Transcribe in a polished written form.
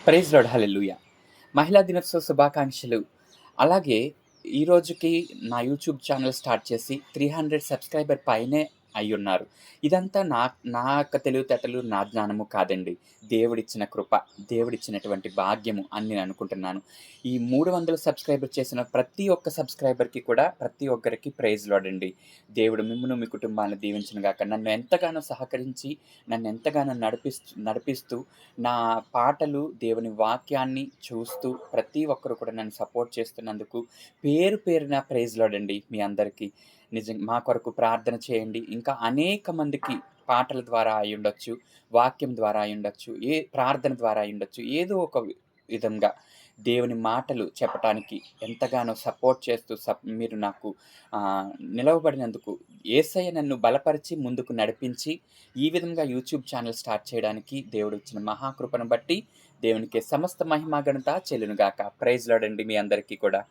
Praise lord హల్లెలూయా! మహిళా దినోత్సవ శుభాకాంక్షలు. అలాగే ఈ రోజుకి నా యూట్యూబ్ ఛానెల్ స్టార్ట్ చేసి 300 సబ్‌స్క్రైబర్ పైనే అయ్యున్నారు. ఇదంతా నా యొక్క తెలివితేటలు, నా జ్ఞానము కాదండి. దేవుడిచ్చిన కృప, దేవుడిచ్చినటువంటి భాగ్యము అని నేను అనుకుంటున్నాను. ఈ 300 సబ్‌స్క్రైబర్ చేసిన ప్రతి ఒక్క సబ్‌స్క్రైబర్‌కి కూడా ప్రతి ఒక్కరికి ప్రైజ్ లార్డ్ అండి. దేవుడు మిమ్మును, మీ కుటుంబాన్ని దీవించును గాక. నన్ను ఎంతగానో సహకరించి, నన్ను ఎంతగానో నడిపిస్తూ నా పాటలు, దేవుని వాక్యాన్ని చూస్తూ ప్రతి ఒక్కరు కూడా నన్ను సపోర్ట్ చేస్తున్నందుకు పేరు పేరున ప్రైజ్ లార్డ్ అండి మీ అందరికీ. మా కొరకు ప్రార్థన చేయండి. ఇంకా అనేక మందికి పాటల ద్వారా అయ్యుండొచ్చు, వాక్యం ద్వారా అయ్యుండొచ్చు, ప్రార్థన ద్వారా అయ్యుండొచ్చు. ఏదో ఒక విధంగా దేవుని మాటలు చెప్పటానికి ఎంతగానో సపోర్ట్ చేస్తూ మీరు నాకు నిలవబడినందుకు యేసయ్య నన్ను బలపరిచి ముందుకు నడిపించి ఈ విధంగా యూట్యూబ్ ఛానెల్ స్టార్ట్ చేయడానికి దేవుడిచ్చిన మహాకృపను బట్టి దేవునికి సమస్త మహిమ ఘనత చెల్లును గాక. ప్రైజ్ లార్డ్ అండి మీ అందరికీ కూడా.